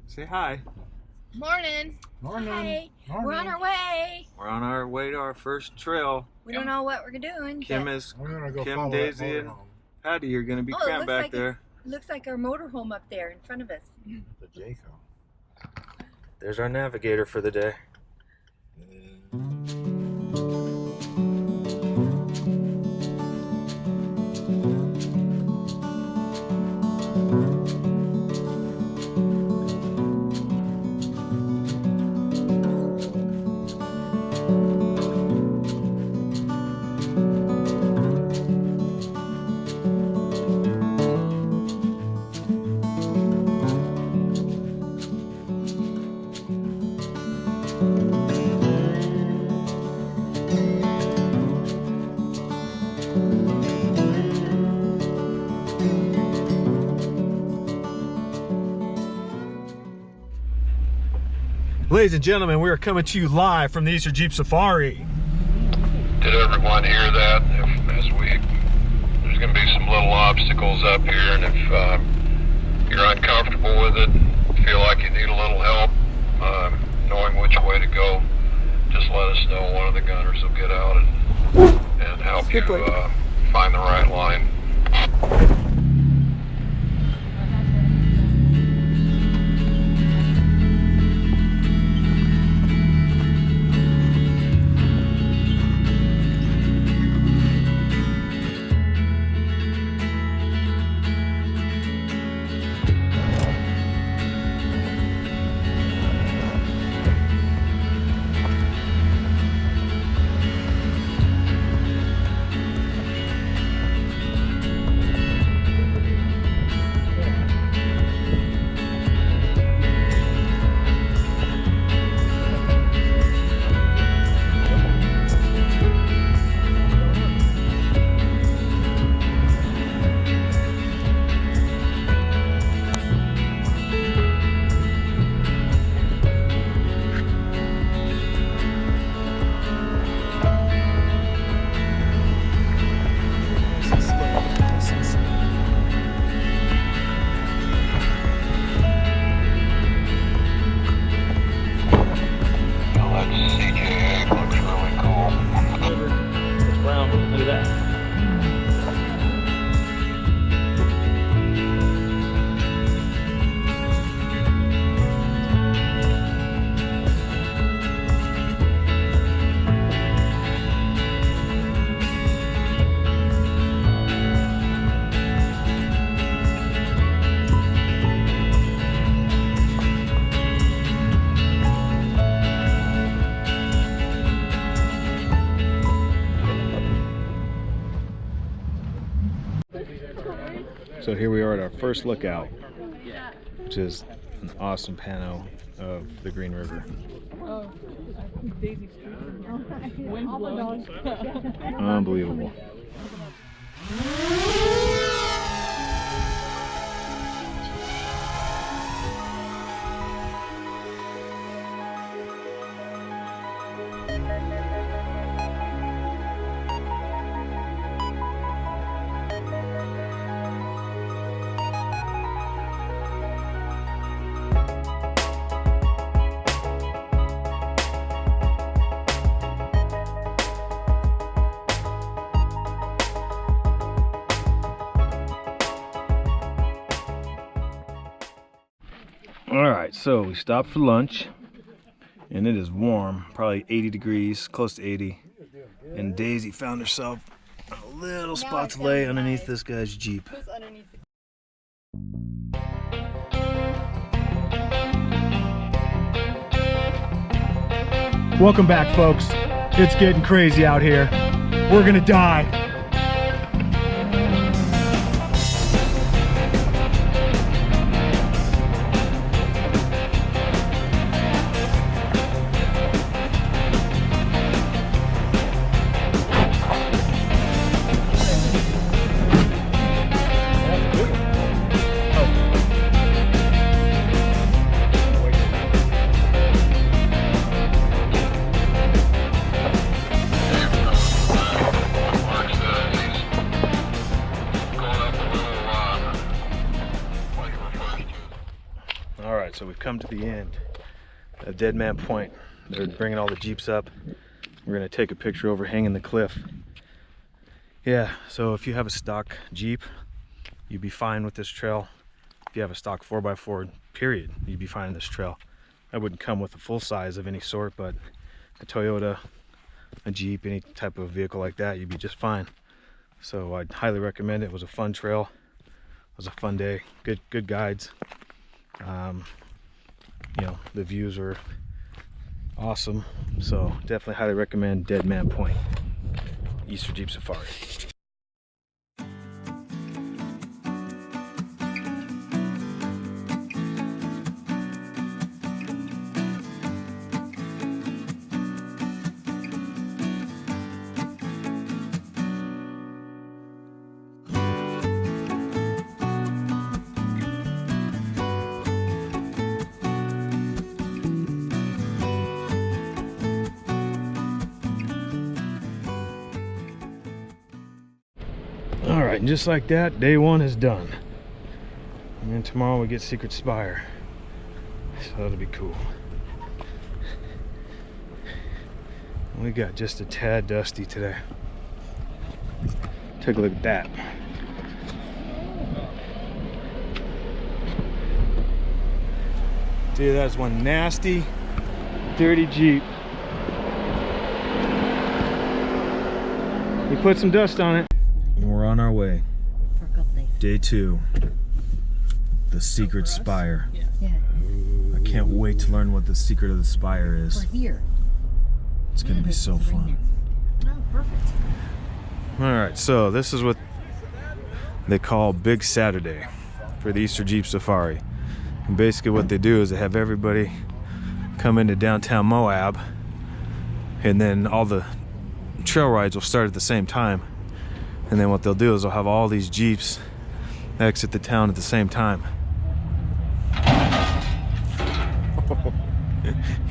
Say hi. Morning. Morning. Hi. Morning. We're on our way. We're on our way to our first trail. We don't know what we're doing. Kim, Daisy, and Patty are going to be cramped back there. It looks like our motorhome up there in front of us. The JK. There's our navigator for the day. Ladies and gentlemen, we are coming to you live from the Eastern Jeep Safari. Did everyone hear that? There's going to be some little obstacles up here, and if you're uncomfortable with it, feel like you need a little help knowing which way to go, just let us know. One of the gunners will get out and help you find the right line. So here we are at our first lookout, which is an awesome pano of the Green River. Unbelievable. Alright, so we stopped for lunch, and it is warm, probably 80 degrees, close to 80, and Daisy found herself a little spot to lay underneath this guy's Jeep. Welcome back, folks. It's getting crazy out here. We're gonna die. Marks Alright, so we've come to the end of Deadman Point. They're bringing all the Jeeps up. We're going to take a picture overhanging the cliff. Yeah, so if you have a stock Jeep, you'd be fine with this trail. If you have a stock 4x4, period, you'd be fine in this trail. I wouldn't come with a full size of any sort, but a Toyota, a Jeep, any type of vehicle like that, you'd be just fine. So I'd highly recommend it. It was a fun trail. It was a fun day. Good guides. You know, the views were awesome. So definitely highly recommend Deadman Point, Easter Jeep Safari. Alright, and just like that, day one is done. And then tomorrow we get Secret Spire. So that'll be cool. We got just a tad dusty today. Take a look at that. Dude, that's one nasty, dirty Jeep. We put some dust on it. And we're on our way. For a couple days. Day 2. The Secret Spire. Yeah. I can't wait to learn what the secret of the spire is. We're here. It's gonna be so fun. Oh, perfect. Alright, so this is what they call Big Saturday for the Easter Jeep Safari. And basically what they do is they have everybody come into downtown Moab, and then all the trail rides will start at the same time. And then what they'll do is they'll have all these Jeeps exit the town at the same time.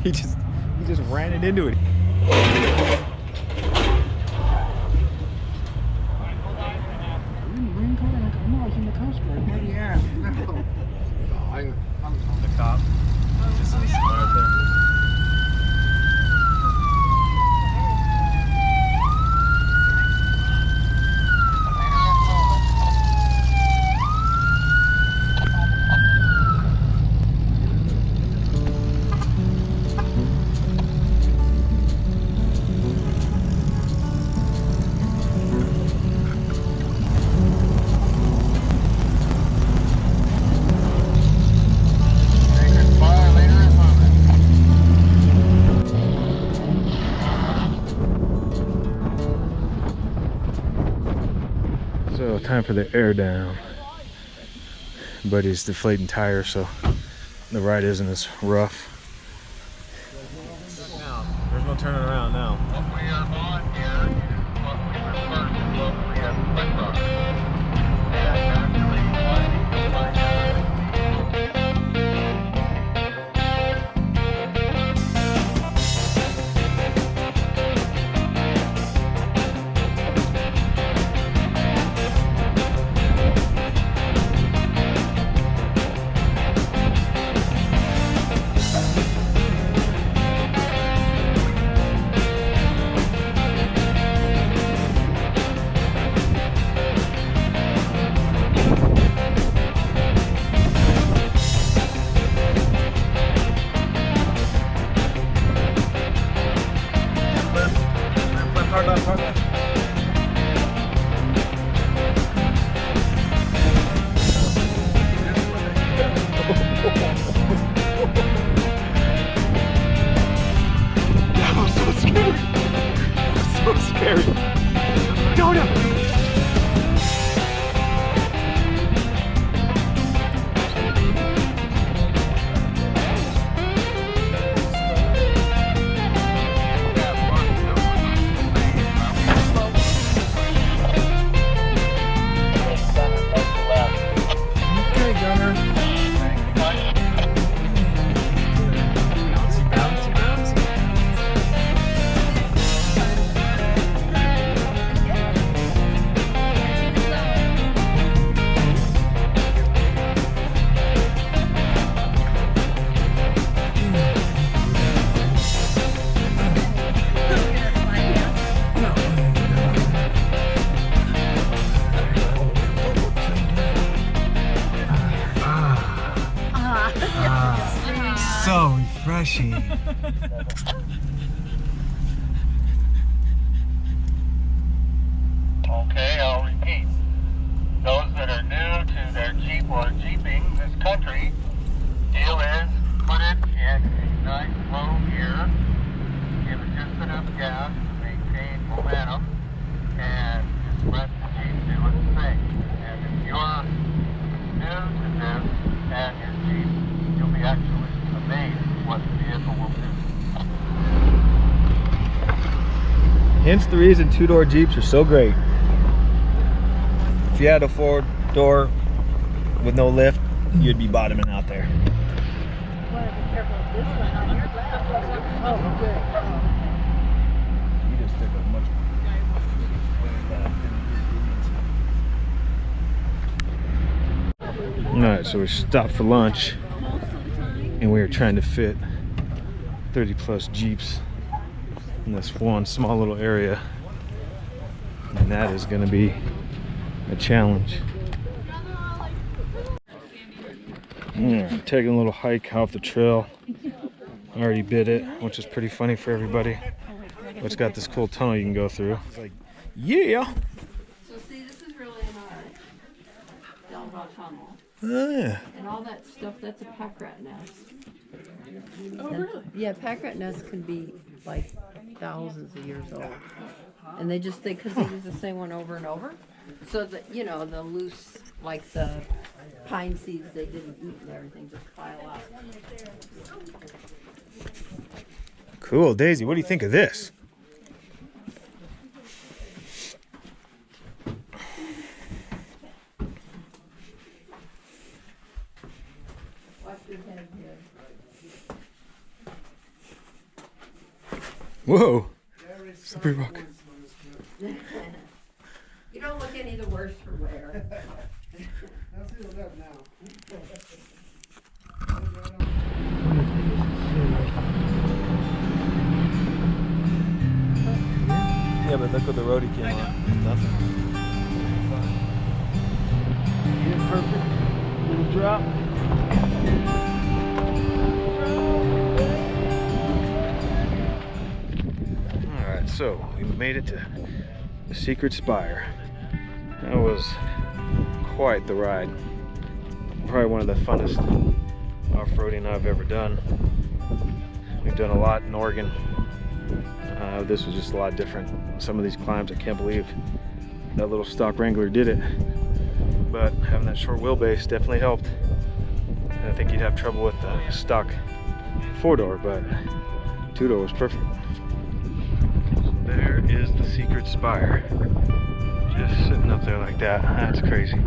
he just ran it into it. The cop. Just right there. So time for the air down. Buddy's deflating tires, so the ride isn't as rough. There's no turning around now. What we are on here is what we refer to locally as quick rock. And actually, So refreshing. Okay, I'll repeat. Those that are new to their Jeep or Jeeping this country, deal is put it in a nice low gear, give it just enough gas to maintain momentum, and just let the Jeep do its thing. And if you're new to this and your Jeep, you'll be actually amazed what the vehicle will do. Hence the reason two-door Jeeps are so great. If you had a four-door with no lift, you'd be bottoming out there. You want to be careful of this one on your left. Oh, good. You just took a much Alright, so we stopped for lunch and we were trying to fit 30 plus Jeeps in this one small little area, and that is going to be a challenge. Taking a little hike off the trail. I already bid it, which is pretty funny for everybody. It's got this cool tunnel you can go through. It's like, yeah. So see, this is really an Delva tunnel. Oh, yeah. And all that stuff, that's a pack rat nest. Oh, really? Yeah, pack rat nests can be like thousands of years old. And they just think, because they use the same one over and over. So that, you know, the loose, like the pine seeds they didn't eat and everything just pile up. Cool. Daisy, what do you think of this? Watch your head here. Whoa. Slippery rock. You don't look any the worse for wear. Yeah, but look what the roadie came on. Nothing. Perfect. Little drop. Alright, so we made it to the Secret Spire. That was quite the ride. Probably one of the funnest off-roading I've ever done. We've done a lot in Oregon. This was just a lot different. Some of these climbs, I can't believe that little stock Wrangler did it. But having that short wheelbase definitely helped. And I think you'd have trouble with the stock four-door, but two-door was perfect. So there is the Secret Spire. Just sitting up there like that. That's crazy.